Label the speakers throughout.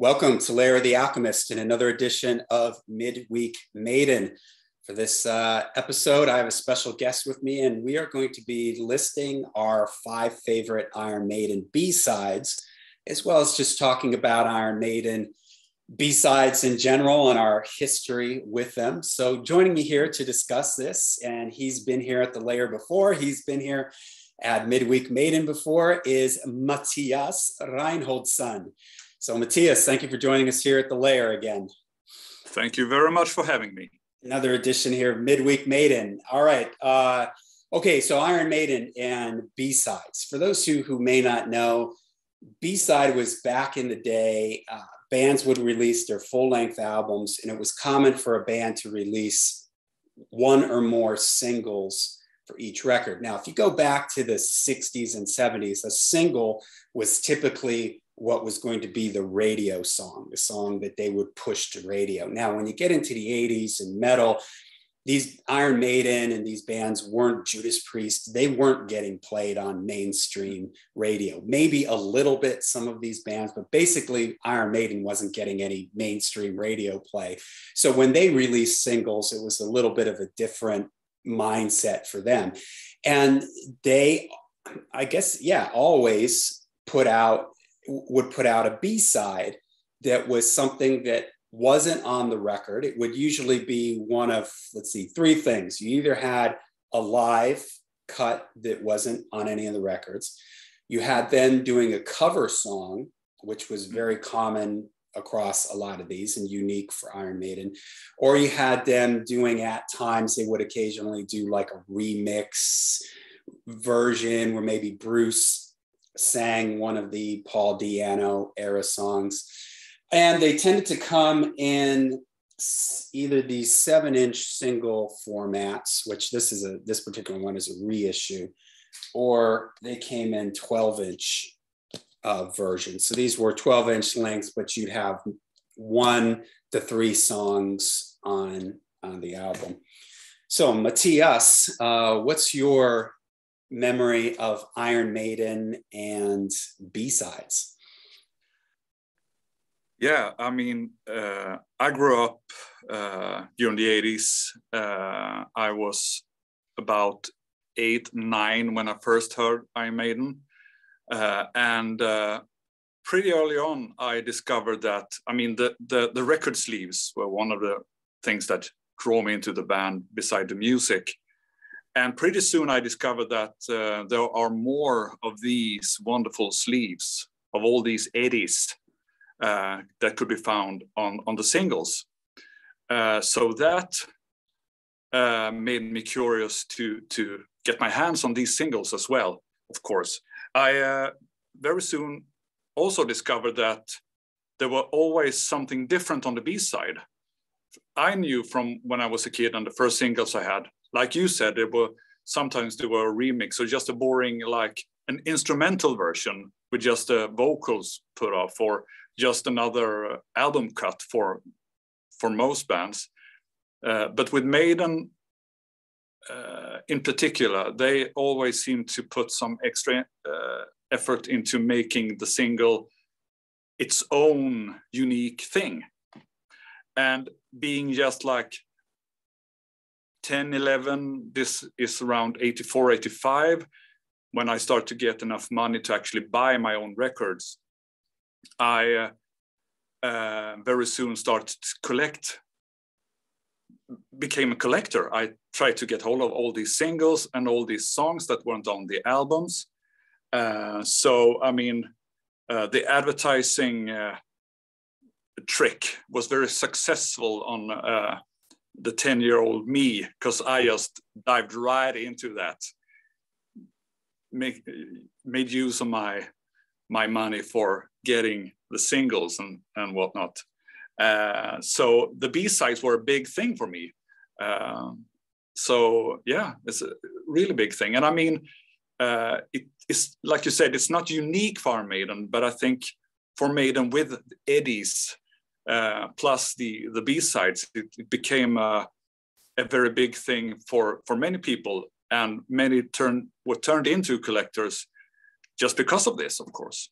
Speaker 1: Welcome to Lair of the Alchemist in another edition of Midweek Maiden. For this episode, I have a special guest with me, and we are going to be listing our 5 favorite Iron Maiden B-sides, as well as just talking about Iron Maiden B-sides in general and our history with them. So joining me here to discuss this, and he's been here at the Lair before, he's been here at Midweek Maiden before, is Mattias Reinholdsson. So Mattias, thank you for joining us here at the Lair again.
Speaker 2: Thank you very much for having me.
Speaker 1: Another edition here of Midweek Maiden. All right. Okay, so Iron Maiden and B-sides. For those who may not know, B-side was back in the day. Bands would release their full-length albums, and it was common for a band to release one or more singles for each record. Now, if you go back to the 60s and 70s, a single was typically what was going to be the radio song, the song that they would push to radio. Now, when you get into the 80s and metal, these Iron Maiden and these bands weren't Judas Priest. They weren't getting played on mainstream radio. Maybe a little bit, some of these bands, but basically Iron Maiden wasn't getting any mainstream radio play. So when they released singles, it was a little bit of a different mindset for them. And they, I guess, always would put out a B-side that was something that wasn't on the record. It would usually be one of, 3 things. You either had a live cut that wasn't on any of the records. You had them doing a cover song, which was very common across a lot of these and unique for Iron Maiden. Or you had them doing, at times, they would occasionally do like a remix version where maybe Bruce sang one of the Paul Di'Anno era songs. And they tended to come in either these 7-inch single formats, which this particular one is a reissue, or they came in 12-inch versions. So these were 12-inch lengths, but you'd have 1 to 3 songs on the album. So Mattias, what's your memory of Iron Maiden and B-sides?
Speaker 2: Yeah, I mean, I grew up during the 80s. I was about 8, 9 when I first heard Iron Maiden. And pretty early on, I discovered that, I mean, the record sleeves were one of the things that drew me into the band beside the music. And pretty soon I discovered that there are more of these wonderful sleeves of all these 80s that could be found on the singles. So that made me curious to get my hands on these singles as well, of course. I very soon also discovered that there were always something different on the B-side. I knew from when I was a kid and the first singles I had, like you said, sometimes they were a remix or just a boring, like an instrumental version with just the vocals put off, or just another album cut for most bands. But with Maiden in particular, they always seem to put some extra effort into making the single its own unique thing. And being just like 10, 11, this is around 84, 85, when I start to get enough money to actually buy my own records. I very soon started to became a collector. I tried to get hold of all these singles and all these songs that weren't on the albums. So, I mean, the advertising trick was very successful on the 10-year-old me, because I just dived right into that, made use of my money for getting the singles and whatnot. So the B-sides were a big thing for me. So yeah, it's a really big thing. And I mean, it's like you said, it's not unique for Maiden, but I think for Maiden with Eddie's plus the B-sides, it became a very big thing for many people, and many were turned into collectors just because of this, of course.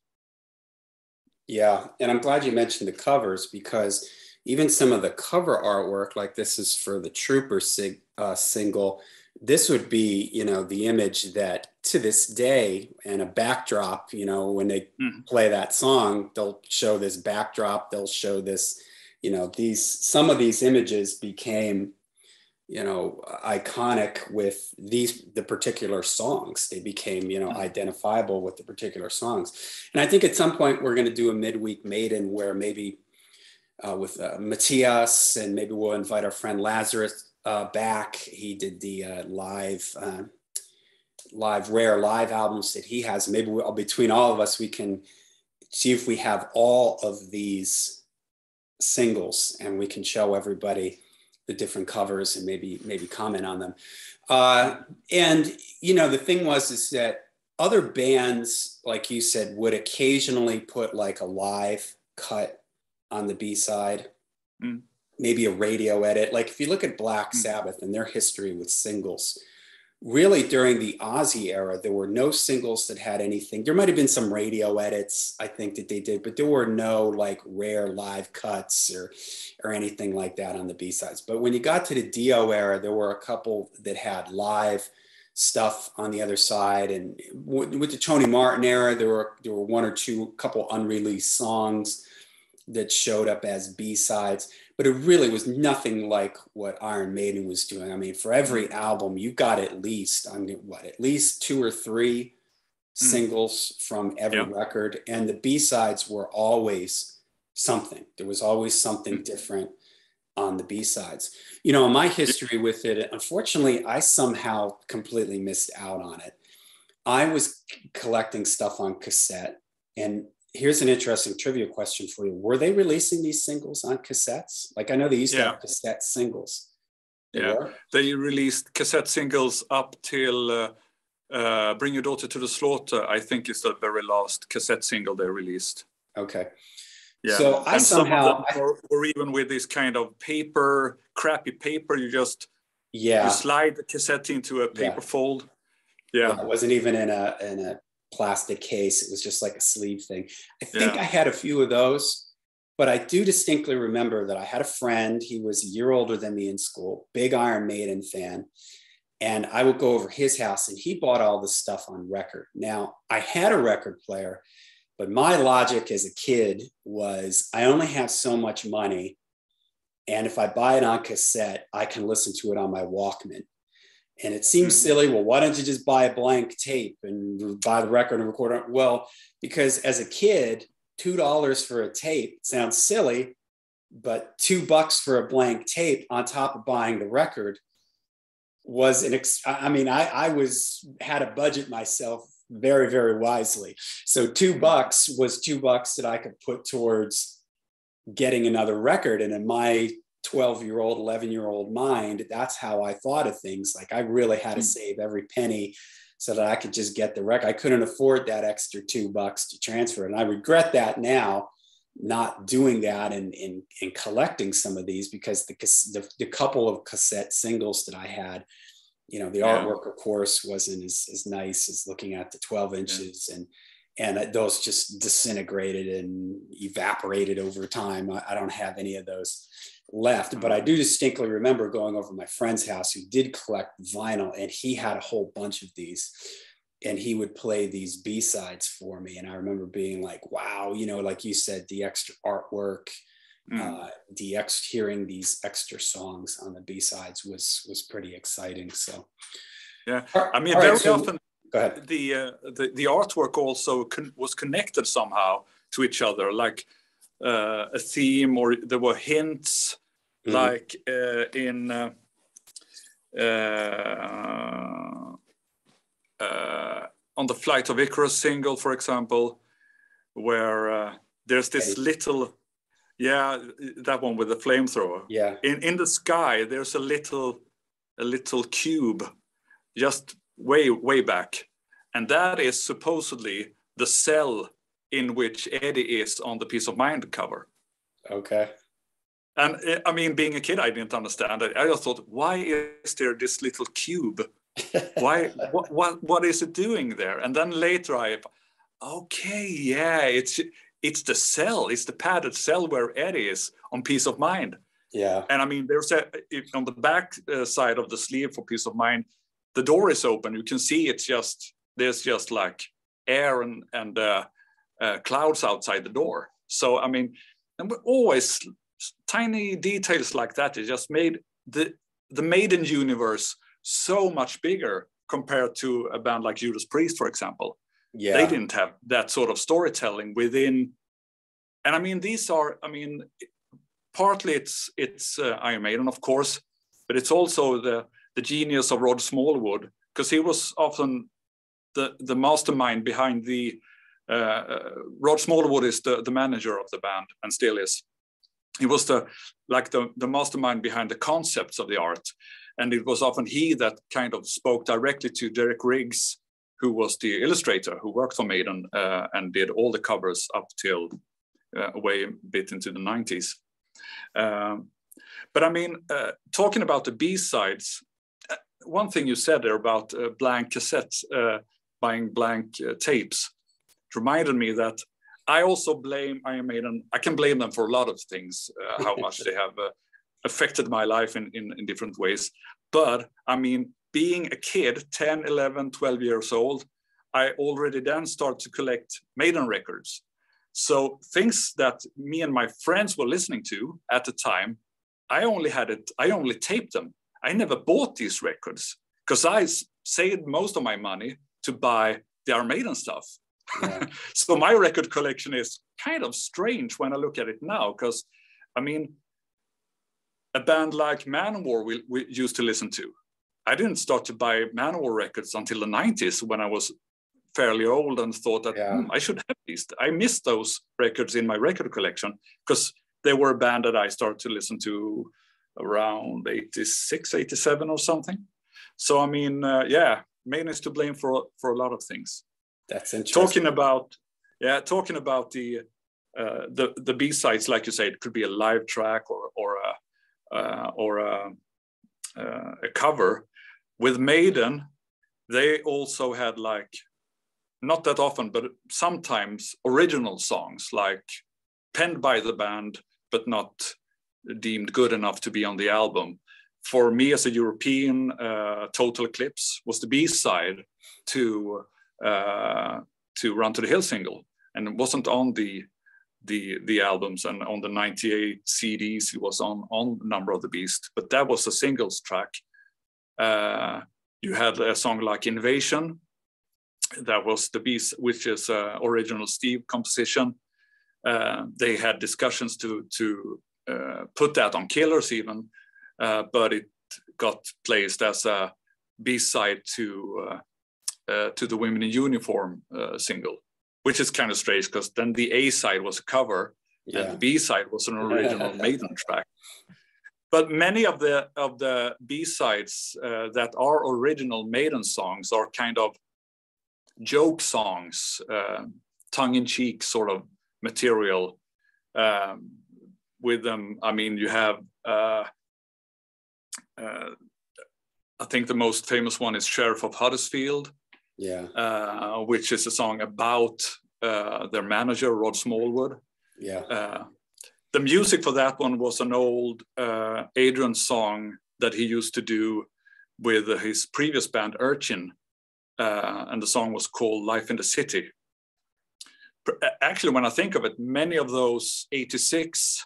Speaker 1: Yeah, and I'm glad you mentioned the covers because even some of the cover artwork, like this is for the Trooper single, this would be, the image that to this day and a backdrop, when they play that song, they'll show this backdrop, they'll show this, some of these images became iconic with the particular songs. They became, identifiable with the particular songs. And I think at some point we're going to do a midweek Maiden where maybe with Mattias, and maybe we'll invite our friend Lazarus back. He did the rare live albums that he has. Maybe between all of us, we can see if we have all of these singles and we can show everybody the different covers and maybe comment on them. And the thing is that other bands, like you said, would occasionally put like a live cut on the B-side, maybe a radio edit. Like if you look at Black Sabbath and their history with singles, really during the Ozzy era, there were no singles that had anything. There might have been some radio edits, I think, that they did, but there were no like rare live cuts or anything like that on the B-sides. But when you got to the Dio era, there were a couple that had live stuff on the other side. And with the Tony Martin era, there were one or two, couple unreleased songs that showed up as B-sides, but it really was nothing like what Iron Maiden was doing. I mean, for every album, you got at least 2 or 3 singles from every record. And the B-sides were always something. There was always something different on the B-sides. My history with it, unfortunately, I somehow completely missed out on it. I was collecting stuff on cassette, and here's an interesting trivia question for you. Were they releasing these singles on cassettes? Like I know they used to have cassette singles.
Speaker 2: They released cassette singles up till Bring Your Daughter to the Slaughter, I think is the very last cassette single they released.
Speaker 1: Okay.
Speaker 2: Yeah.
Speaker 1: So
Speaker 2: some of them were even with this kind of paper, crappy paper. You just you slide the cassette into a paper fold. Yeah.
Speaker 1: It wasn't even in a plastic case. It was just like a sleeve thing. I think I had a few of those, but I do distinctly remember that I had a friend. He was a year older than me in school, big Iron Maiden fan. And I would go over his house and he bought all this stuff on record. Now I had a record player, but my logic as a kid was I only have so much money. And if I buy it on cassette, I can listen to it on my Walkman. And it seems silly. Well, why don't you just buy a blank tape and buy the record and record it? Well, because as a kid, $2 for a tape sounds silly, but $2 for a blank tape on top of buying the record was had to budget myself very, very wisely. So $2 was $2 that I could put towards getting another record. And in my 12-year-old, 11-year-old mind, that's how I thought of things. Like I really had to save every penny so that I could just get the record. I couldn't afford that extra $2 to transfer. And I regret that now, not doing that and collecting some of these, because the couple of cassette singles that I had, the artwork, of course, wasn't as nice as looking at the 12 inches and those just disintegrated and evaporated over time. I don't have any of those left, but I do distinctly remember going over to my friend's house who did collect vinyl, and he had a whole bunch of these, and he would play these B-sides for me. And I remember being like, wow, like you said, the extra artwork, hearing these extra songs on the B-sides was pretty exciting. So
Speaker 2: I mean, very often go ahead. The artwork also was connected somehow to each other, like a theme, or there were hints, like in on the Flight of Icarus single, for example, where there's this little, that one with the flamethrower. Yeah. In the sky, there's a little cube, just way back, and that is supposedly the cell in which Eddie is on the Piece of Mind cover. Okay. And I mean, being a kid, I didn't understand it. I just thought, why is there this little cube? Why? What is it doing there? And then later, it it's the cell, it's the padded cell where Eddie is on Peace of Mind.
Speaker 1: Yeah.
Speaker 2: And I mean, there's on the back side of the sleeve for Peace of Mind, the door is open. You can see there's just like air and clouds outside the door. So, I mean, and always tiny details like that. It just made the Maiden universe so much bigger compared to a band like Judas Priest, for example.
Speaker 1: Yeah.
Speaker 2: They didn't have that sort of storytelling within. And I mean, partly it's Iron Maiden, of course, but it's also the genius of Rod Smallwood, because he was often the mastermind behind the. Rod Smallwood is the manager of the band and still is. He was the mastermind behind the concepts of the art, and it was often he that kind of spoke directly to Derek Riggs, who was the illustrator who worked for Maiden and did all the covers up till way a bit into the 90s. But I mean, talking about the B-sides, one thing you said there about blank cassettes, buying blank tapes, reminded me that I also blame Iron Maiden. I can blame them for a lot of things, how much they have affected my life in different ways. But I mean, being a kid, 10, 11, 12 years old, I already then started to collect Maiden records. So things that me and my friends were listening to at the time, I only taped them. I never bought these records because I saved most of my money to buy the Iron Maiden stuff. Yeah. So my record collection is kind of strange when I look at it now, because I mean, a band like Manowar we used to listen to. I didn't start to buy Manowar records until the 90s, when I was fairly old and thought that I should have these. I missed those records in my record collection because they were a band that I started to listen to around 86, 87 or something. So I mean, Maiden is to blame for a lot of things.
Speaker 1: That's interesting.
Speaker 2: Talking about the B-sides, like you say, it could be a live track or a cover. With Maiden, they also had, like, not that often, but sometimes original songs, like penned by the band, but not deemed good enough to be on the album. For me as a European, Total Eclipse was the B-side to Run to the Hill single, and it wasn't on the albums, and on the 98 CDs it was on Number of the Beast, but that was a singles track. You had a song like Invasion, that was the Beast, which is original Steve composition. They had discussions to put that on Killers even, but it got placed as a B-side to the Women in Uniform single, which is kind of strange because then the A-side was a cover and the B-side was an original Maiden track. But many of the B-sides that are original Maiden songs are kind of joke songs, tongue-in-cheek sort of material with them. I mean, you have, I think the most famous one is Sheriff of Huddersfield, which is a song about their manager, Rod Smallwood. The music for that one was an old Adrian song that he used to do with his previous band, Urchin, and the song was called Life in the City. Actually, when I think of it, many of those 86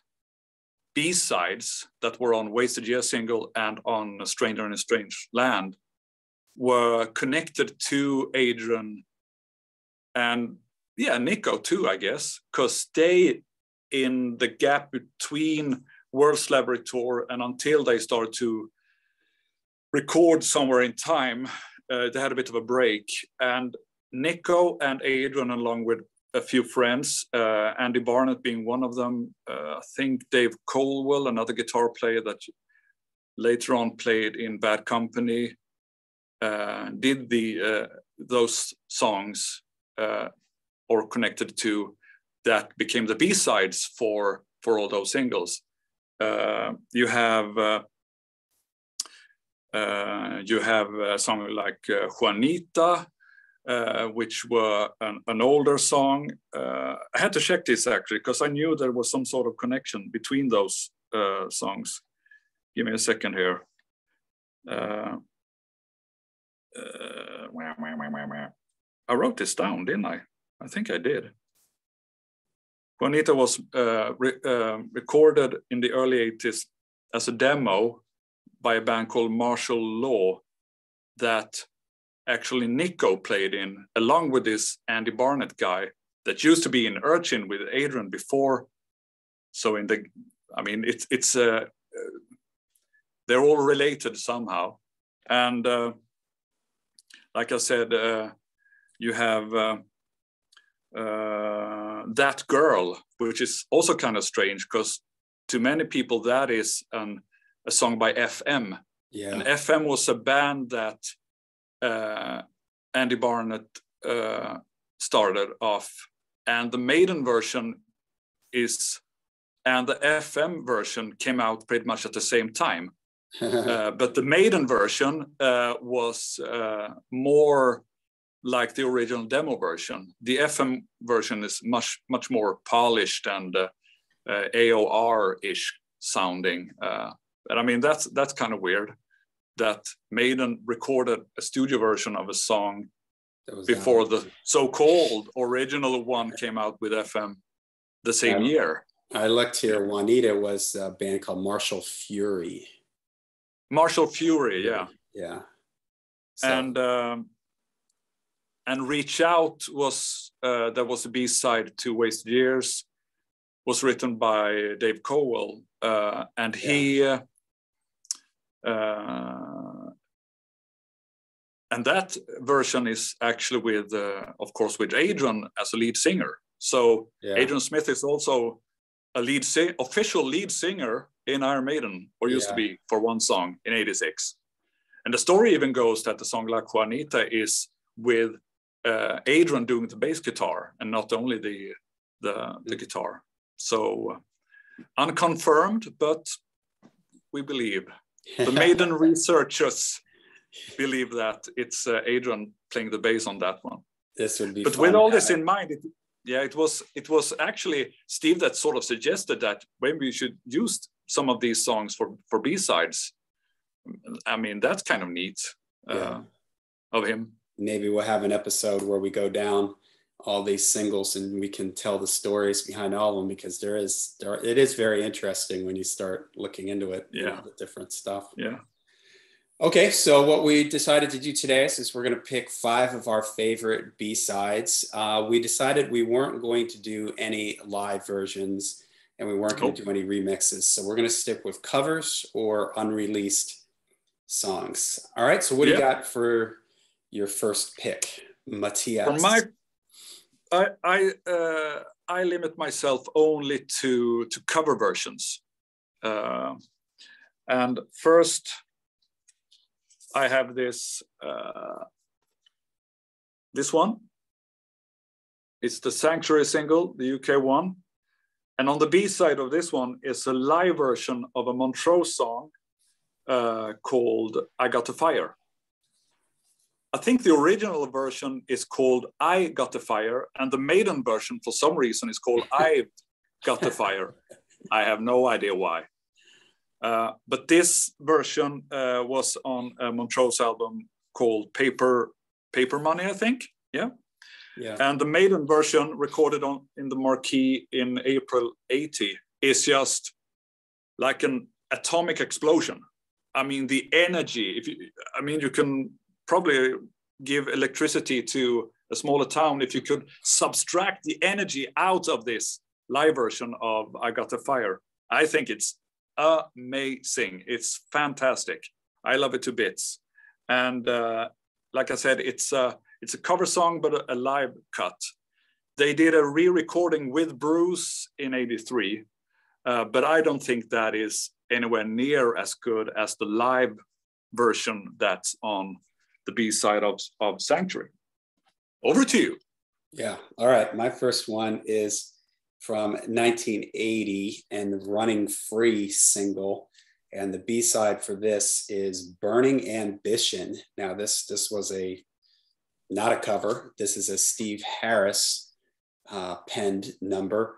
Speaker 2: B-sides that were on Wasted Year single and on A Stranger in a Strange Land were connected to Adrian and Nico too, I guess, because they, in the gap between World's Laboratory Tour and until they started to record Somewhere in Time, they had a bit of a break, and Nico and Adrian, along with a few friends, Andy Barnett being one of them, I think Dave Colwell, another guitar player that later on played in Bad Company, did those songs or connected to that became the B-sides for all those singles. You have a song like Juanita, which were an older song. I had to check this actually, because I knew there was some sort of connection between those songs. Give me a second here. I wrote this down, didn't I? I think I did. Juanita was recorded in the early 80s as a demo by a band called Martial Law that actually Nico played in, along with this Andy Barnett guy that used to be in Urchin with Adrian before. So it's they're all related somehow. And like I said, you have That Girl, which is also kind of strange because to many people that is a song by FM. Yeah. And FM was a band that Andy Barnett started off, and the Maiden version and the FM version came out pretty much at the same time. But the Maiden version was more like the original demo version. The FM version is much more polished and AOR-ish sounding. But I mean, that's kind of weird that Maiden recorded a studio version of a song before the so-called original one came out with FM the same year.
Speaker 1: I looked here. Juanita was a band called Martial Fury.
Speaker 2: Martial Fury, yeah.
Speaker 1: Yeah.
Speaker 2: So. And Reach Out was that was a B-side to Wasted Years, was written by Dave Cowell, and he and that version is actually with, of course, with Adrian as a lead singer. So Adrian Smith is also a official lead singer in Iron Maiden, or used to be for one song in '86. And the story even goes that the song La Juanita is with Adrian doing the bass guitar and not only the guitar. So unconfirmed, but we believe. The Maiden researchers believe that it's Adrian playing the bass on that one.
Speaker 1: This would be
Speaker 2: but
Speaker 1: fun.
Speaker 2: With all this in mind, it was actually Steve that sort of suggested that maybe we should use some of these songs for B-sides. I mean, that's kind of neat of him.
Speaker 1: Maybe we'll have an episode where we go down all these singles and we can tell the stories behind all of them, because it is very interesting when you start looking into it. The different stuff.
Speaker 2: Yeah.
Speaker 1: Okay, so what we decided to do today is we're going to pick 5 of our favorite B-sides. We decided we weren't going to do any live versions and we weren't going to do any remixes. So we're going to stick with covers or unreleased songs. All right, so what do you got for your first pick, Mattias?
Speaker 2: For I limit myself only to cover versions. And first, I have this one. It's the Sanctuary single, the UK one. And on the B side of this one is a live version of a Montrose song called I Got the Fire. I think the original version is called I Got the Fire, and the Maiden version, for some reason, is called I've Got the Fire. I have no idea why. But this version was on a Montrose album called Paper Money, I think. Yeah. And the Maiden version, recorded in the Marquee in April '80, is just like an atomic explosion. I mean, the energy. You can probably give electricity to a smaller town if you could subtract the energy out of this live version of I Got the Fire. I think it's amazing. It's fantastic. I love it to bits. And like I said, it's a cover song, but a live cut. They did a re-recording with Bruce in '83, but I don't think that is anywhere near as good as the live version that's on the B-side of Sanctuary. Over to you.
Speaker 1: Yeah. All right. My first one is from 1980 and the Running Free single. And the B-side for this is Burning Ambition. Now, this was a not a cover. This is a Steve Harris penned number.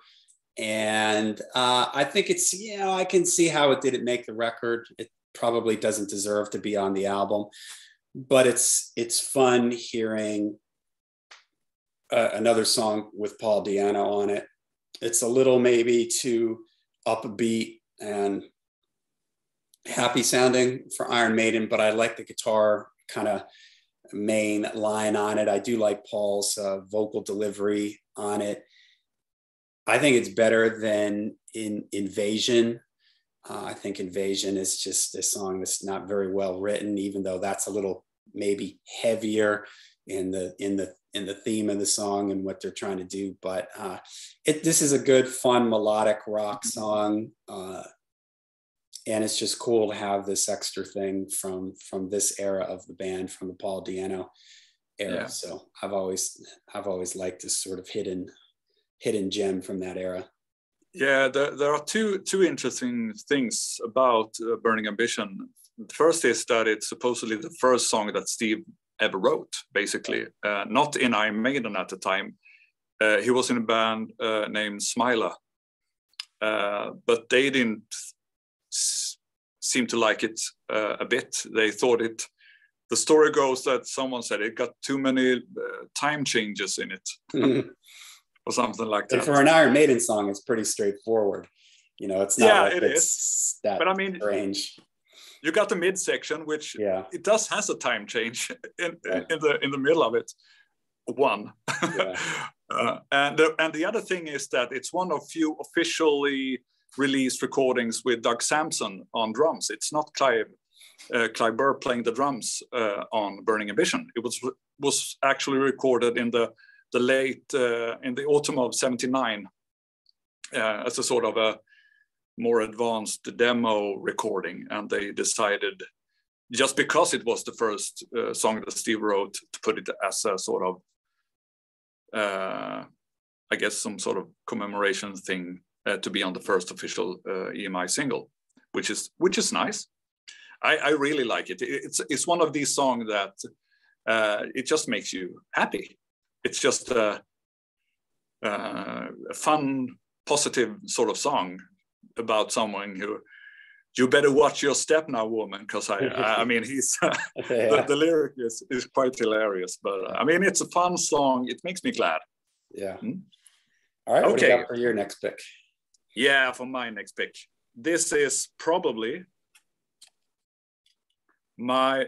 Speaker 1: And I think it's, I can see how it didn't make the record. It probably doesn't deserve to be on the album, but it's fun hearing another song with Paul Di'Anno on it. It's a little maybe too upbeat and happy sounding for Iron Maiden, but I like the guitar kind of main line on it. I do like Paul's vocal delivery on it. I think it's better than Invasion. I think Invasion is just a song that's not very well written, even though that's a little maybe heavier in the theme of the song and what they're trying to do. But this is a good, fun, melodic rock song. And it's just cool to have this extra thing from this era of the band, from the Paul Di'Anno era. Yeah. So I've always liked this sort of hidden gem from that era.
Speaker 2: Yeah, there are two interesting things about Burning Ambition. The first is that it's supposedly the first song that Steve ever wrote, basically. Not in Iron Maiden at the time. He was in a band named Smiler. But they didn't seem to like it a bit. They thought the story goes that someone said it got too many time changes in it. Or something like that.
Speaker 1: And for an Iron Maiden song, it's pretty straightforward. It's not like it's that but I mean, strange.
Speaker 2: You got the midsection, which it does has a time change in the middle of it. One. Yeah. And the other thing is that it's one of few officially released recordings with Doug Sampson on drums. It's not Clive Burr playing the drums on Burning Ambition. It was actually recorded in the autumn of '79 as a sort of a more advanced demo recording, and they decided, just because it was the first song that Steve wrote, to put it as a sort of I guess some sort of commemoration thing to be on the first official EMI single, which is nice. I really like it. It's one of these songs that it just makes you happy. It's just a fun, positive sort of song about someone who, you better watch your step now, woman, because I mean, he's the lyric is quite hilarious. But I mean, it's a fun song. It makes me glad.
Speaker 1: Yeah. All right. Okay. What do you got for your next pick?
Speaker 2: Yeah, for my next pick, this is probably my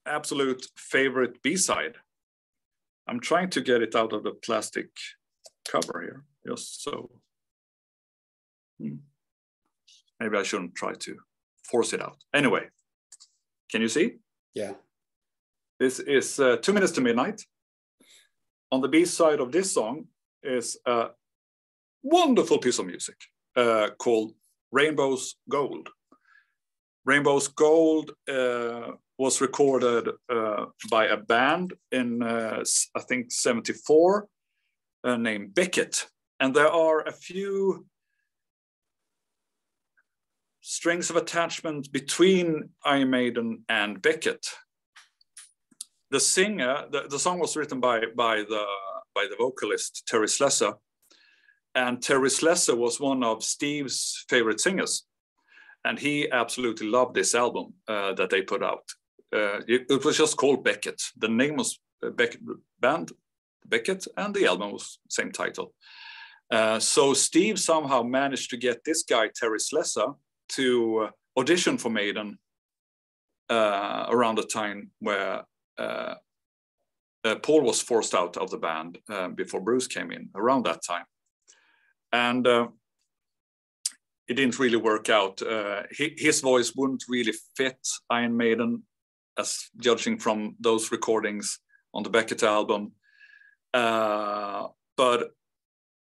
Speaker 2: absolute favorite B-side. I'm trying to get it out of the plastic cover here, just so. Maybe I shouldn't try to force it out. Anyway, can you see?
Speaker 1: Yeah.
Speaker 2: This is 2 Minutes to Midnight. On the B-side of this song is a wonderful piece of music called Rainbow's Gold. Rainbow's Gold was recorded by a band in, I think, '74 named Beckett. And there are a few strings of attachment between Iron Maiden and Beckett. The singer, the song was written by the vocalist Terry Slessor, and Terry Slessor was one of Steve's favorite singers, and he absolutely loved this album that they put out. It was just called Beckett. The name was Beckett Band, Beckett, and the album was same title. So Steve somehow managed to get this guy Terry Slessor to audition for Maiden around the time where Paul was forced out of the band before Bruce came in, around that time. And it didn't really work out. His voice wouldn't really fit Iron Maiden, as judging from those recordings on the Beckett album. But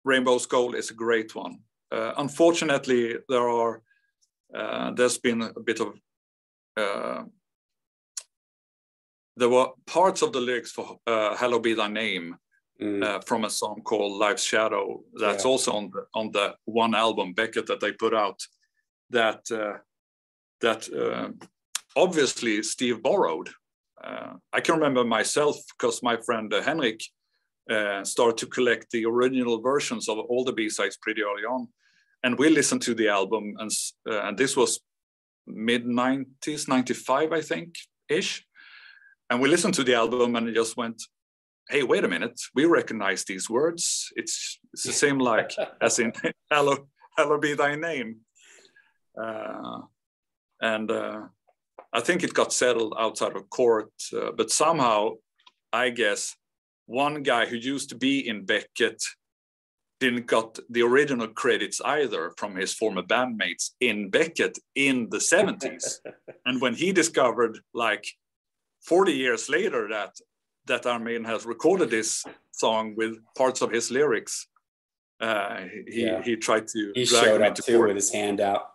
Speaker 2: Rainbow's Gold is a great one. Unfortunately, there's been a bit of there were parts of the lyrics for Hallowed Be Thy Name from a song called Life's Shadow that's also on the one album Beckett that they put out that obviously Steve borrowed. I can remember myself because my friend Henrik started to collect the original versions of all the B-sides pretty early on, and we listened to the album, and this was mid 90s, 95 I think ish, and we listened to the album and it just went, hey, wait a minute, we recognize these words. It's the same like as in Hallowed be thy name. And I think it got settled outside of court, but somehow, I guess, one guy who used to be in Beckett didn't got the original credits either from his former bandmates in Beckett in the 70s. And when he discovered, like 40 years later, that Iron Maiden has recorded this song with parts of his lyrics, he tried to
Speaker 1: he
Speaker 2: drag
Speaker 1: showed
Speaker 2: him
Speaker 1: up
Speaker 2: into
Speaker 1: too
Speaker 2: court
Speaker 1: with his hand out.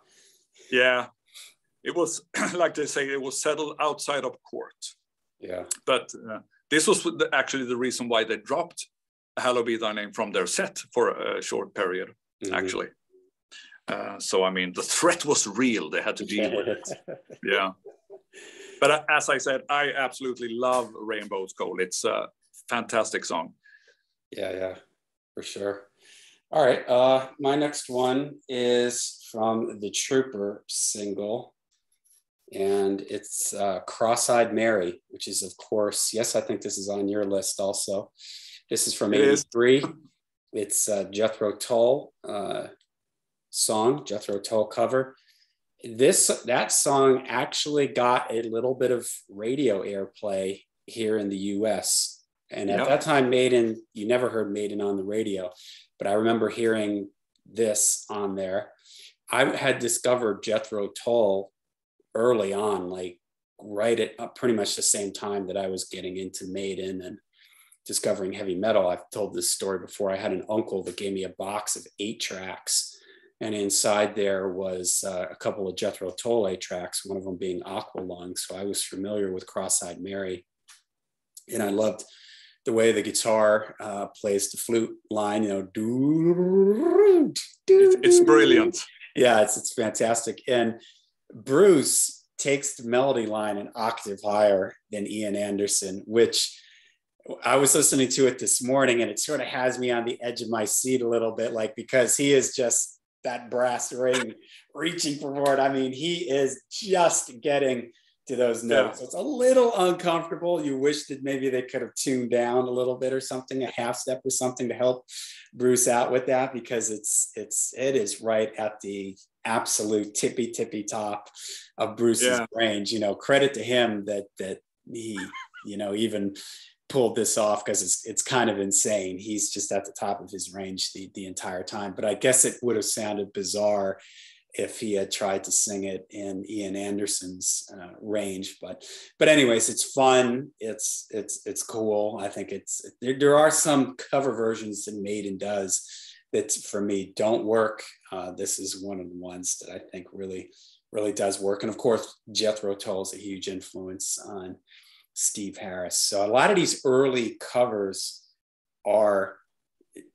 Speaker 2: Yeah, it was like they say, it was settled outside of court.
Speaker 1: Yeah,
Speaker 2: but this was actually the reason why they dropped Hallowed be thy name from their set for a short period, actually. So I mean, the threat was real. They had to deal with it. Yeah. But as I said, I absolutely love Rainbow's Gold. It's a fantastic song.
Speaker 1: Yeah, for sure. All right, my next one is from the Trooper single, and it's Cross-eyed Mary, which is, of course, yes, I think this is on your list also. This is from '83. It's Jethro Tull song, Jethro Tull cover. That song actually got a little bit of radio airplay here in the US. And at that time, Maiden, you never heard Maiden on the radio, but I remember hearing this on there. I had discovered Jethro Tull early on, like right at pretty much the same time that I was getting into Maiden and discovering heavy metal. I've told this story before. I had an uncle that gave me a box of 8 tracks. And inside there was a couple of Jethro Tull 8 tracks, one of them being Aqualung. So I was familiar with Cross-eyed Mary. And I loved the way the guitar plays the flute line, you know.
Speaker 2: It's brilliant.
Speaker 1: Yeah, it's fantastic. And Bruce takes the melody line an octave higher than Ian Anderson, which I was listening to it this morning, and it sort of has me on the edge of my seat a little bit, like, because he is just that brass ring reaching for more. I mean, he is just getting to those notes. So it's a little uncomfortable. You wish that maybe they could have tuned down a little bit or something, a half step or something to help Bruce out with that, because it is right at the absolute tippy top of Bruce's range. You know, credit to him that he, you know, even pulled this off, because it's kind of insane. He's just at the top of his range the entire time. But I guess it would have sounded bizarre if he had tried to sing it in Ian Anderson's range. But anyways, it's fun. It's cool. I think there are some cover versions that Maiden does that for me don't work. This is one of the ones that I think really does work. And of course, Jethro Tull is a huge influence on Steve Harris. So a lot of these early covers are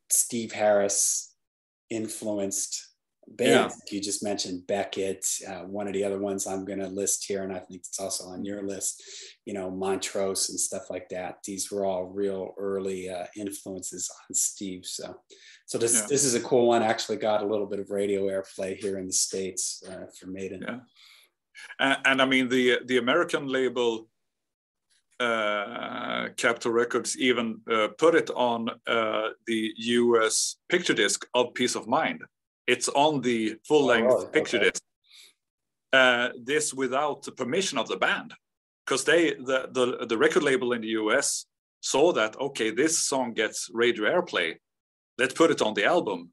Speaker 1: Steve Harris influenced bands. You just mentioned Beckett. One of the other ones I'm going to list here, and I think it's also on your list, you know, Montrose and stuff like that. These were all real early influences on Steve. So this is a cool one. Actually got a little bit of radio airplay here in the States for Maiden.
Speaker 2: Yeah. And I mean, the American label Capitol Records even put it on the US picture disc of Peace of Mind. It's on the full-length picture disc. This without the permission of the band, because the record label in the US saw that, okay, this song gets radio airplay, let's put it on the album.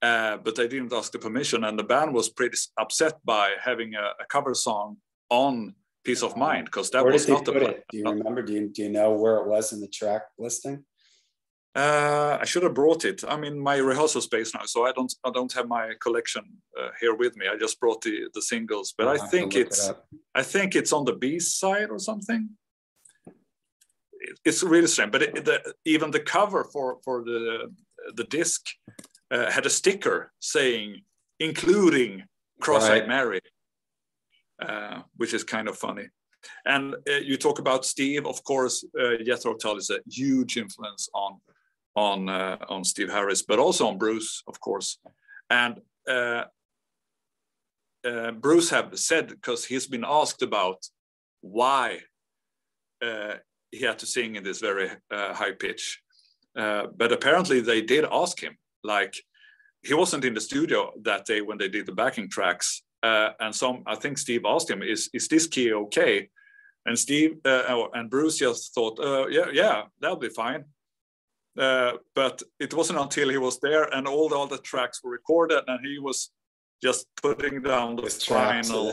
Speaker 2: But they didn't ask the permission, and the band was pretty upset by having a cover song on Peace of Mind, because that was not the plan.
Speaker 1: Do you remember? Do you know where it was in the track listing?
Speaker 2: I should have brought it. I'm in my rehearsal space now, so I don't have my collection here with me. I just brought the singles, but I think it's on the B side or something. It's really strange, but even the cover for the disc had a sticker saying including Cross-eyed Mary. Which is kind of funny. And you talk about Steve, of course. Jethro Tull is a huge influence on Steve Harris, but also on Bruce, of course. And Bruce have said, because he's been asked about why he had to sing in this very high pitch, but apparently they did ask him. Like, he wasn't in the studio that day when they did the backing tracks, and I think Steve asked him, "Is this key okay?" And Steve and Bruce just thought, "Yeah, that'll be fine." But it wasn't until he was there and all the tracks were recorded and he was just putting down the final.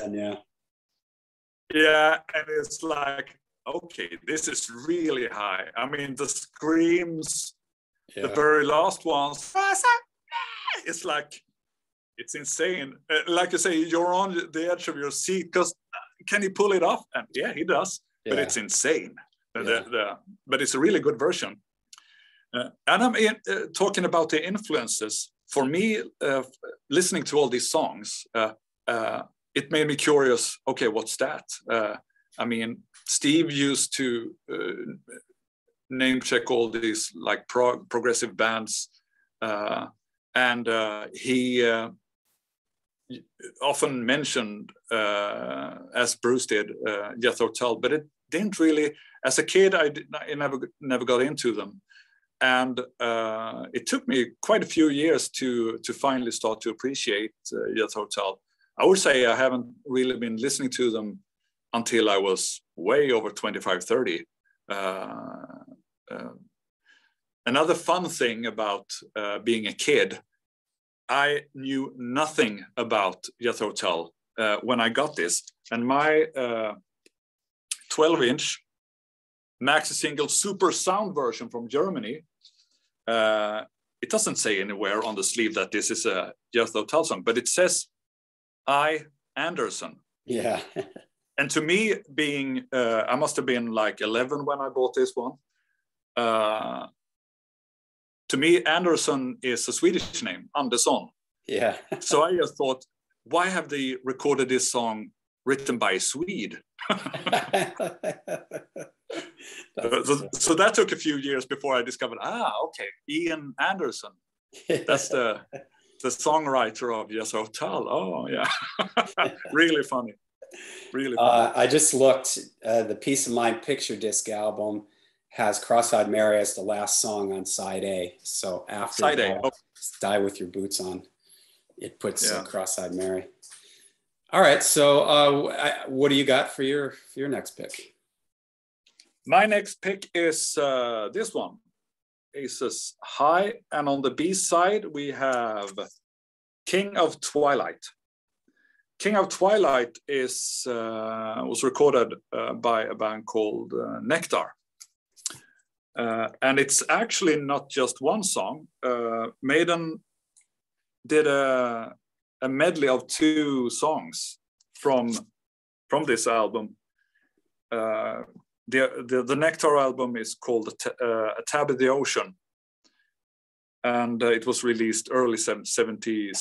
Speaker 2: Yeah, and it's like, okay, this is really high. I mean, the screams, the very last ones, it's like, it's insane. Like you say, you're on the edge of your seat because can he pull it off? And yeah, he does, but it's insane. But it's a really good version. And I'm talking about the influences. For me, listening to all these songs, it made me curious. Okay, what's that? I mean, Steve used to name check all these like progressive bands, and he often mentioned, as Bruce did, Jethro Tull, but it didn't really. As a kid, I never got into them. And it took me quite a few years to finally start to appreciate Jethro Tull. I would say I haven't really been listening to them until I was way over 25, 30. Another fun thing about being a kid, I knew nothing about Jethro Tull when I got this. And my 12-inch maxi single super sound version from Germany, it doesn't say anywhere on the sleeve that this is a Jethro Tull song, but it says I. Anderson.
Speaker 1: Yeah.
Speaker 2: And to me, being I must have been like 11 when I bought this one. To me, Anderson is a Swedish name, Andersson.
Speaker 1: Yeah.
Speaker 2: So I just thought, why have they recorded this song written by a Swede? So that took a few years before I discovered, okay, Ian Anderson. That's the songwriter of Jethro Tull. Oh, yeah. Really funny. Really funny.
Speaker 1: I just looked, the Peace of Mind picture disc album has Cross-Eyed Mary as the last song on side A. So after
Speaker 2: side A.
Speaker 1: Die With Your Boots On, it puts Cross-Eyed Mary. All right, so what do you got for your next pick?
Speaker 2: My next pick is this one, Aces High, and on the B side we have King of Twilight. King of Twilight was recorded by a band called Nectar. And it's actually not just one song. Maiden did a medley of 2 songs from this album. The Nectar album is called A Tab in the Ocean, and it was released early 72,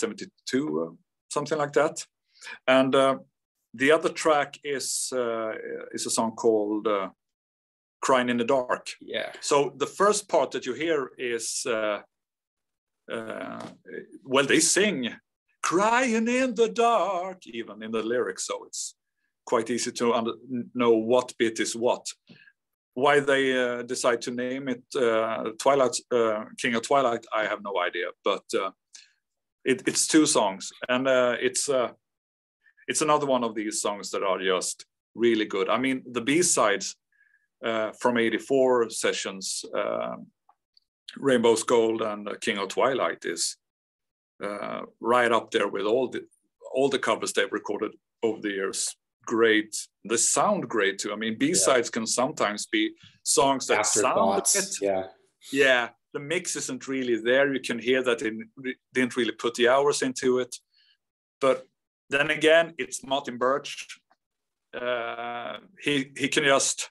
Speaker 2: something like that. And the other track is a song called Crying in the Dark.
Speaker 1: Yeah.
Speaker 2: So the first part that you hear is, they sing Crying in the Dark, even in the lyrics. So it's quite easy to know what bit is what. Why they decide to name it Twilight, King of Twilight, I have no idea. But it's 2 songs, and it's another one of these songs that are just really good. I mean, the B-sides from '84 sessions, Rainbow's Gold and King of Twilight is right up there with all the covers they've recorded over the years. Great. They sound great too. I mean, B-sides can sometimes be songs that sound a bit. Yeah. The mix isn't really there. You can hear that they didn't really put the hours into it. But then again, it's Martin Birch. He can just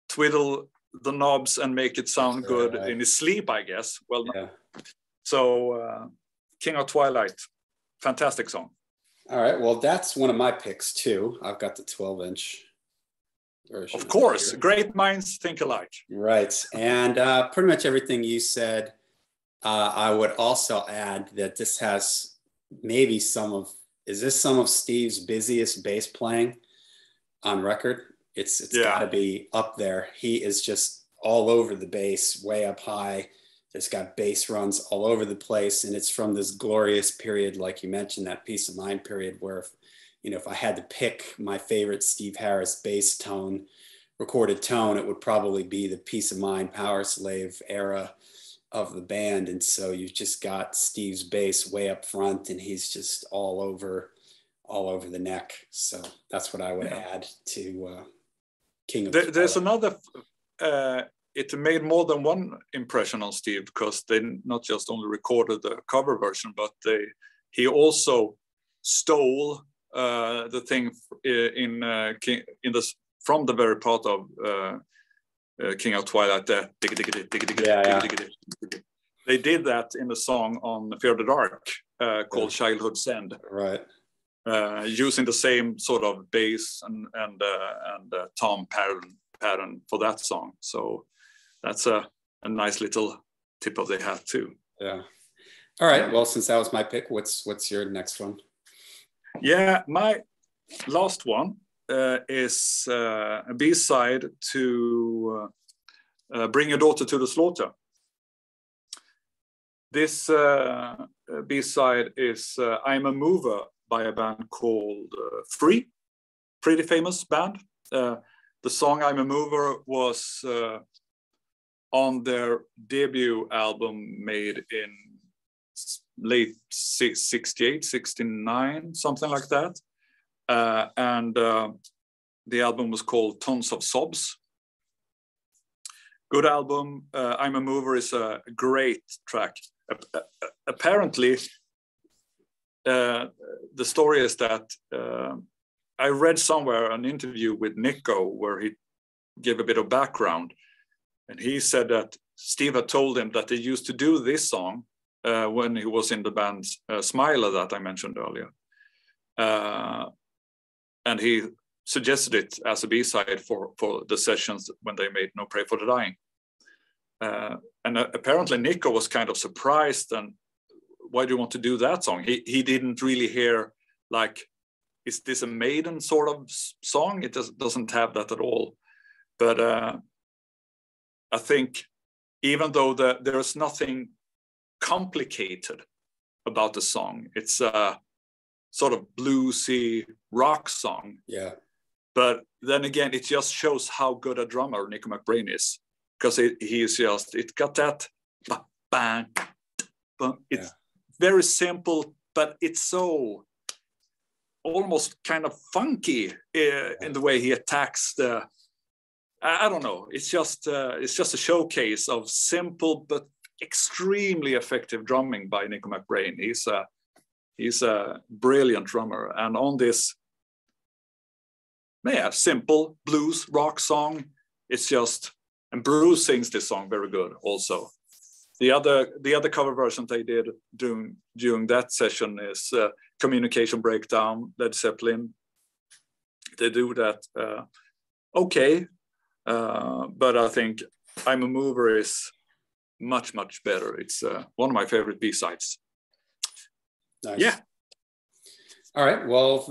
Speaker 2: twiddle the knobs and make it sound good in his sleep, I guess. Well, so King of Twilight, fantastic song.
Speaker 1: All right. Well, that's one of my picks too. I've got the 12-inch version.
Speaker 2: Of course, great minds think alike.
Speaker 1: Right. And pretty much everything you said. I would also add that this has maybe is this some of Steve's busiest bass playing on record? It's got to be up there. He is just all over the bass, way up high. It's got bass runs all over the place. And it's from this glorious period, like you mentioned, that Peace of Mind period, where, if I had to pick my favorite Steve Harris bass tone, recorded tone, it would probably be the Peace of Mind, Power Slave era of the band. And so you've just got Steve's bass way up front, and he's just all over the neck. So that's what I would add to King of Twilight.
Speaker 2: There's another, it made more than one impression on Steve, because they not just only recorded the cover version, but he also stole the thing from the very part of King of Twilight. They did that in the song on Fear the Dark called Childhood's End.
Speaker 1: Right.
Speaker 2: Using the same sort of bass and tom pattern for that song. So that's a nice little tip of the hat too.
Speaker 1: Yeah. All right. Well, since that was my pick, what's your next one?
Speaker 2: Yeah, my last one is a B-side to Bring Your Daughter to the Slaughter. This B-side is I'm a Mover by a band called Free, pretty famous band. The song I'm a Mover was on their debut album made in late 68, 69, something like that. And the album was called Tons of Sobs. Good album. I'm a Mover is a great track. Apparently, the story is that I read somewhere an interview with Nico where he gave a bit of background. And he said that Steve had told him that they used to do this song when he was in the band Smiler that I mentioned earlier. And he suggested it as a B-side for the sessions when they made No Pray for the Dying. And apparently Nico was kind of surprised, and why do you want to do that song? He didn't really hear, like, is this a Maiden sort of song? It doesn't have that at all. But I think even though there's nothing complicated about the song, it's a sort of bluesy rock song.
Speaker 1: Yeah. But
Speaker 2: then again, it just shows how good a drummer Nico McBrain is, because it got that bang. It's very simple, but it's so almost kind of funky in the way he attacks the. I don't know. It's just a showcase of simple but extremely effective drumming by Nico McBrain. He's a brilliant drummer, and on this, simple blues rock song, it's just, and Bruce sings this song very good also. The other cover version they did during that session is Communication Breakdown, Led Zeppelin. They do that okay, but I think I'm a Mover is much, much better. It's one of my favorite B-sides.
Speaker 1: Nice.
Speaker 2: Yeah.
Speaker 1: All right. Well,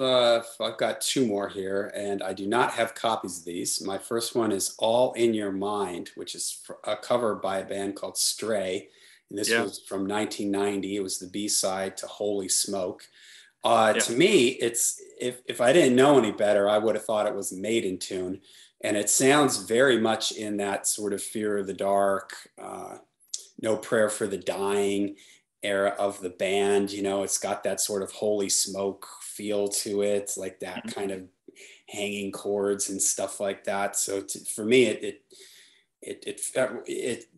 Speaker 1: I've got two more here, and I do not have copies of these. My first one is All in Your Mind, which is a cover by a band called Stray. And this was from 1990. It was the B-side to Holy Smoke. To me, it's if I didn't know any better, I would have thought it was a Maiden tune. And it sounds very much in that sort of Fear of the Dark, No Prayer for the Dying era of the band. You know, it's got that sort of Holy Smoke feel to it, like that kind of hanging chords and stuff like that. So for me, it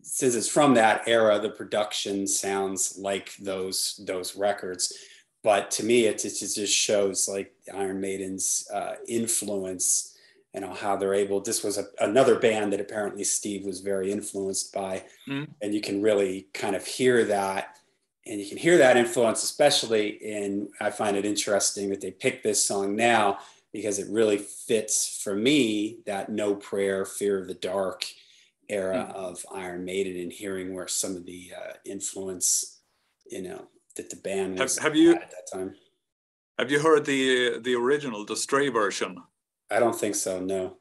Speaker 1: since it's from that era, the production sounds like those records. But to me, it just shows like Iron Maiden's influence. You know, how they're able, this was another band that apparently Steve was very influenced by. And you can really kind of hear that And you can hear that influence, especially in, I find it interesting that they picked this song now because it really fits for me that No Prayer, Fear of the Dark era of Iron Maiden, and hearing where some of the influence, that the band was
Speaker 2: have you,
Speaker 1: at that time.
Speaker 2: Have you heard the original, the Stray version?
Speaker 1: I don't think so, no.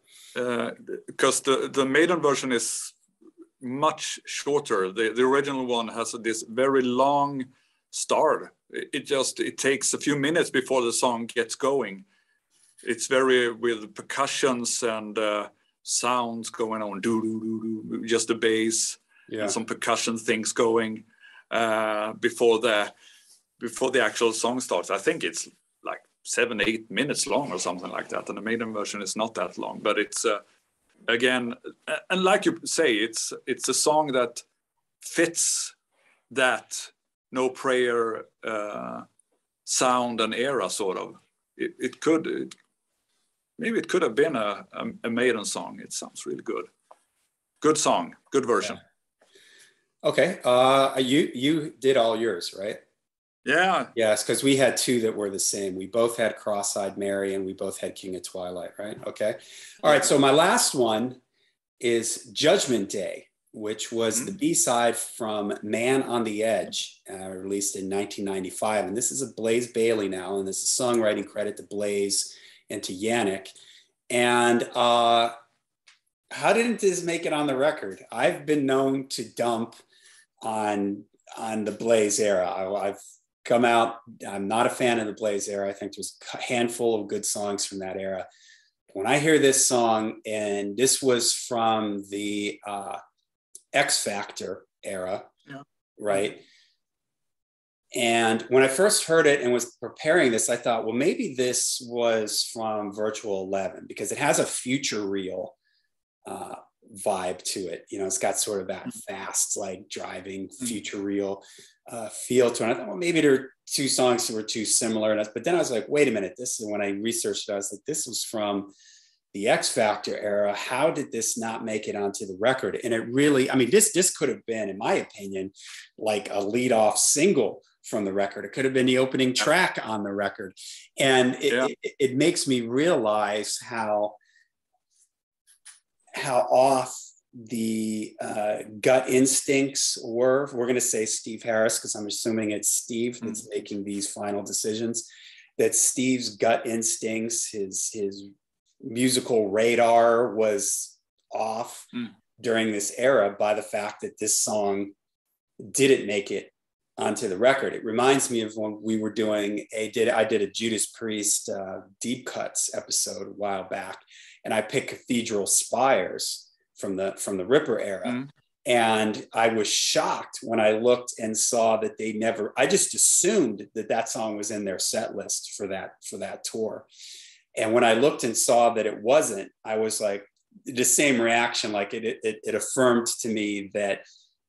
Speaker 2: Because the Maiden version is much shorter. The original one has this very long start. It takes a few minutes before the song gets going. It's very with percussions and sounds going on, just the bass and some percussion things going before the actual song starts. I think it's like 7-8 minutes long or something like that, and the Maiden version is not that long, but it's again, and like you say, it's a song that fits that No Prayer sound and era, sort of. Maybe it could have been a Maiden song. It sounds really good. Good song, good version.
Speaker 1: Yeah. Okay, you did all yours, right?
Speaker 2: Yeah.
Speaker 1: Yes, because we had two that were the same. We both had Cross-eyed Mary, and we both had King of Twilight, right? Okay. All right, so my last one is Judgment Day, which was the B-side from Man on the Edge, released in 1995. And this is a Blaze Bayley now, and this is a songwriting credit to Blaze and to Yannick. And how didn't this make it on the record? I've been known to dump on the Blaze era. I've come out, I'm not a fan of the Blaze era. I think there's a handful of good songs from that era. When I hear this song, and this was from the X Factor era, right? And when I first heard it and was preparing this, I thought, well, maybe this was from Virtual 11 because it has a Future Reel vibe to it. It's got sort of that fast, like driving Future Reel feel to it. And I thought, well, maybe there are two songs that were too similar. But then I was like, wait a minute, this is when I researched it. I was like, this was from the X Factor era. How did this not make it onto the record? And it really, this could have been, in my opinion, like a lead-off single from the record. It could have been the opening track on the record. And it makes me realize how off the gut instincts were. We're going to say Steve Harris, because I'm assuming it's Steve that's making these final decisions, that Steve's gut instincts, his musical radar was off during this era by the fact that this song didn't make it onto the record. It reminds me of when we were doing I did a Judas Priest deep cuts episode a while back, and I picked Cathedral Spires from the Ripper era. And I was shocked when I looked and saw that I just assumed that song was in their set list for that tour. And when I looked and saw that it wasn't, I was like, the same reaction, like it affirmed to me that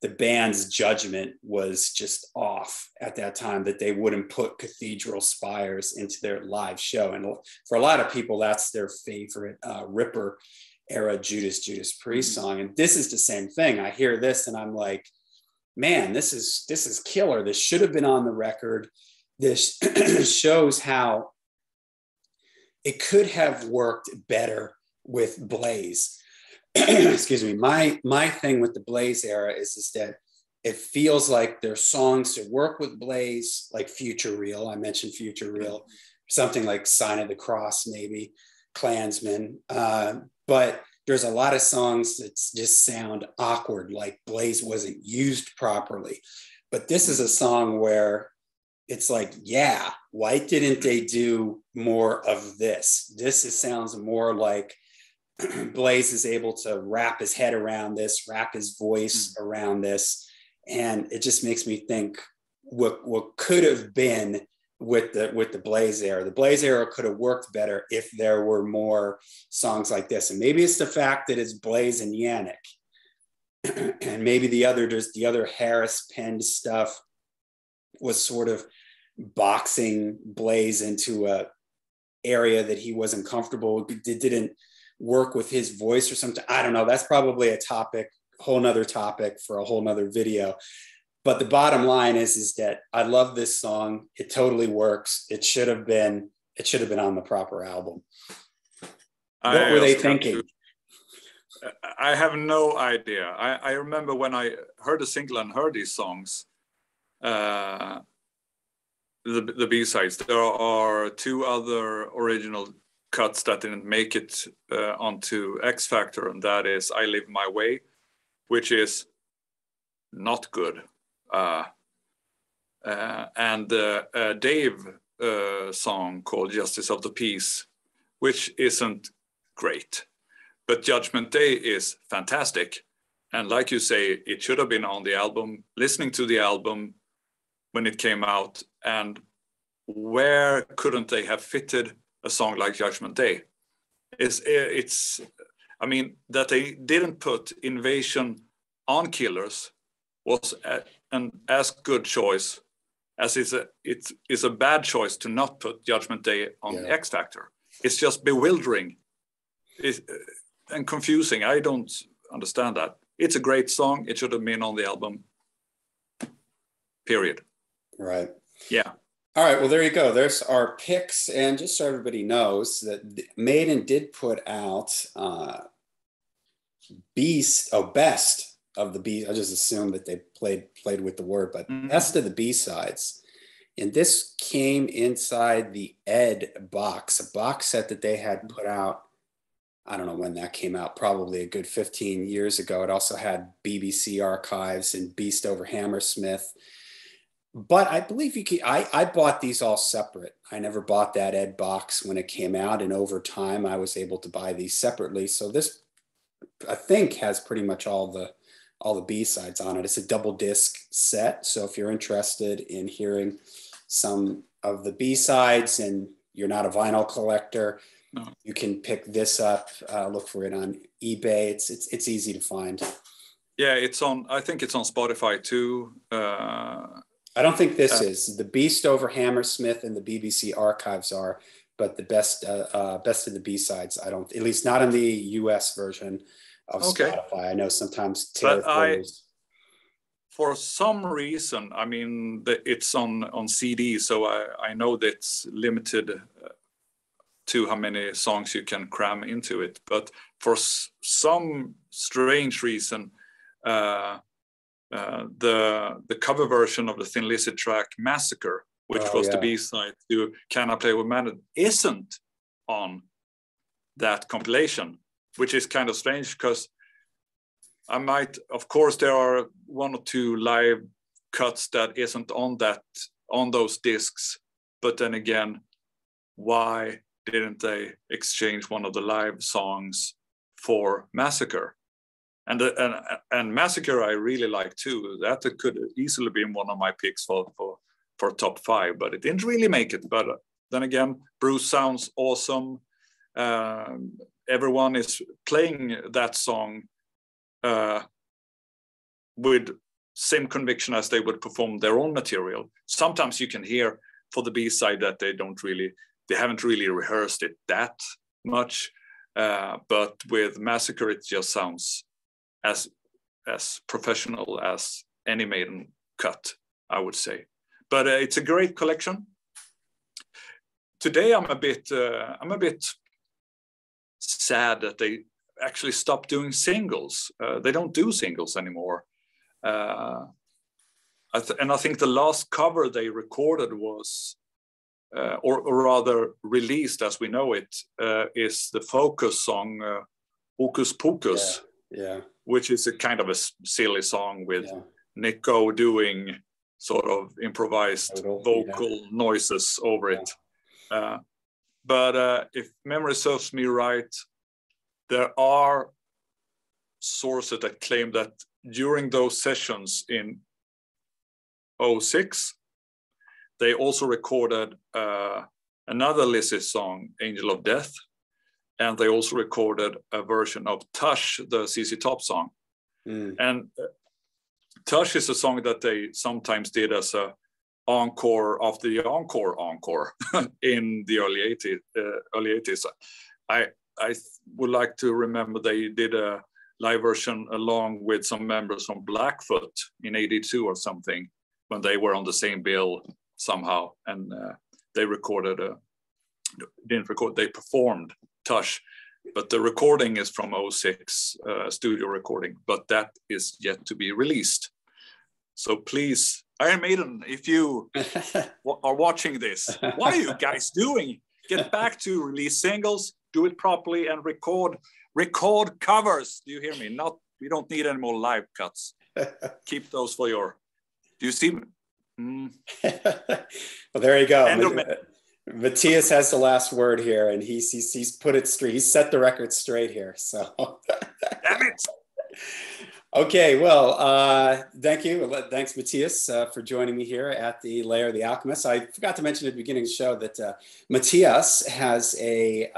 Speaker 1: the band's judgment was just off at that time, that they wouldn't put Cathedral Spires into their live show. And for a lot of people, that's their favorite Ripper era Judas Priest song. And this is the same thing. I hear this and I'm like, man, this is killer. This should have been on the record. This shows how it could have worked better with Blaze. Excuse me. My thing with the Blaze era is that it feels like there's songs that work with Blaze, like Future Reel. I mentioned Future Reel, something like Sign of the Cross, maybe Klansman. But there's a lot of songs that just sound awkward, like Blaze wasn't used properly. But this is a song where it's like, yeah, why didn't they do more of this? Sounds more like Blaze is able to wrap his head around this, wrap his voice around this. And it just makes me think what could have been with the Blaze era. The Blaze era could have worked better if there were more songs like this. And maybe it's the fact that it's Blaze and Yannick. And maybe the other Harris penned stuff was sort of boxing Blaze into a area that he wasn't comfortable. It didn't work with his voice or something. I don't know. That's probably a whole nother topic for a whole nother video. But the bottom line is that I love this song. It totally works. It should have been on the proper album. What were they thinking?
Speaker 2: I have no idea. I remember when I heard the single and heard these songs, the B-sides, there are two other original cuts that didn't make it onto X Factor, and that is I Live My Way, which is not good. And Dave song called Justice of the Peace, which isn't great. But Judgment Day is fantastic. And like you say, it should have been on the album, listening to the album when it came out. And where couldn't they have fitted a song like Judgment Day? It's I mean, that they didn't put Invasion on Killers was an as good choice as it's a bad choice to not put Judgment Day on X Factor. It's just bewildering and confusing. I don't understand that. It's a great song. It should have been on the album. Period.
Speaker 1: Right.
Speaker 2: Yeah.
Speaker 1: All right. Well, there you go. There's our picks. And just so everybody knows that Maiden did put out best of the B. I just assumed that they played with the word, but best of the B-sides. And this came inside the Ed box, a box set that they had put out. I don't know when that came out, probably a good 15 years ago. It also had BBC Archives and Beast over Hammersmith. But I believe you can, I bought these all separate. I never bought that Ed box when it came out. And over time, I was able to buy these separately. So this, I think, has pretty much all the B-sides on it. It's a double disc set. So if you're interested in hearing some of the B-sides and you're not a vinyl collector, you can pick this up, look for it on eBay. It's easy to find.
Speaker 2: Yeah, I think it's on Spotify too.
Speaker 1: I don't think this is. The Beast over Hammersmith and the BBC Archives are, but the best of the B-sides, I don't, at least not in the US version of Spotify. I know sometimes territories.
Speaker 2: For some reason, I mean, it's on CD, so I know that it's limited to how many songs you can cram into it. But for some strange reason, the cover version of the Thin Lizzy track Massacre, which was the B-side to Can I Play With Maiden, isn't on that compilation, which is kind of strange because I might, of course, there are one or two live cuts that isn't on those discs, but then again, why didn't they exchange one of the live songs for Massacre? And Massacre I really like too. That could easily be one of my picks for top 5, but it didn't really make it. But then again, Bruce sounds awesome. Everyone is playing that song with same conviction as they would perform their own material. Sometimes you can hear for the B-side that they haven't really rehearsed it that much, but with Massacre it just sounds as professional as any Maiden cut, I would say. But it's a great collection. Today I'm a bit sad that they actually stopped doing singles. They don't do singles anymore. And I think the last cover they recorded was, or rather released as we know it, is the Focus song, Hocus Pocus, which is a kind of a silly song with Nico doing sort of improvised vocal noises over it. But if memory serves me right, there are sources that claim that during those sessions in 2006, they also recorded another Lizzy song, Angel of Death, and they also recorded a version of Tush, the ZZ Top song. And Tush is a song that they sometimes did as a encore after the encore in the early 80s. I would like to remember they did a live version along with some members from Blackfoot in '82 or something, when they were on the same bill somehow, and they recorded they performed Tush, but the recording is from '06 studio recording, but that is yet to be released. So please, Iron Maiden, if you are watching this, what are you guys doing? Get back to release singles, do it properly, and record covers. Do you hear me? We don't need any more live cuts. Keep those for your. Do you see?
Speaker 1: Well, there you go. Mattias has the last word here, and he's put it straight. He's set the record straight here. So,
Speaker 2: damn it.
Speaker 1: Okay, well, thank you. Thanks, Mattias, for joining me here at the Lair of the Alchemist. I forgot to mention at the beginning of the show that Mattias has a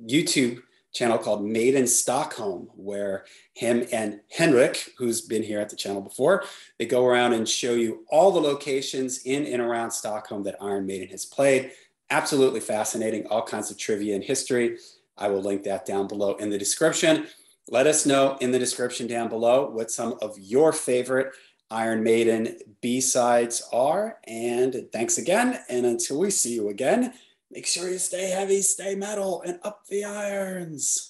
Speaker 1: YouTube channel called Maiden Stockholm, where him and Henrik, who's been here at the channel before, they go around and show you all the locations in and around Stockholm that Iron Maiden has played. Absolutely fascinating, all kinds of trivia and history. I will link that down below in the description. Let us know in the description down below what some of your favorite Iron Maiden B-sides are. And thanks again. And until we see you again, make sure you stay heavy, stay metal, and up the irons.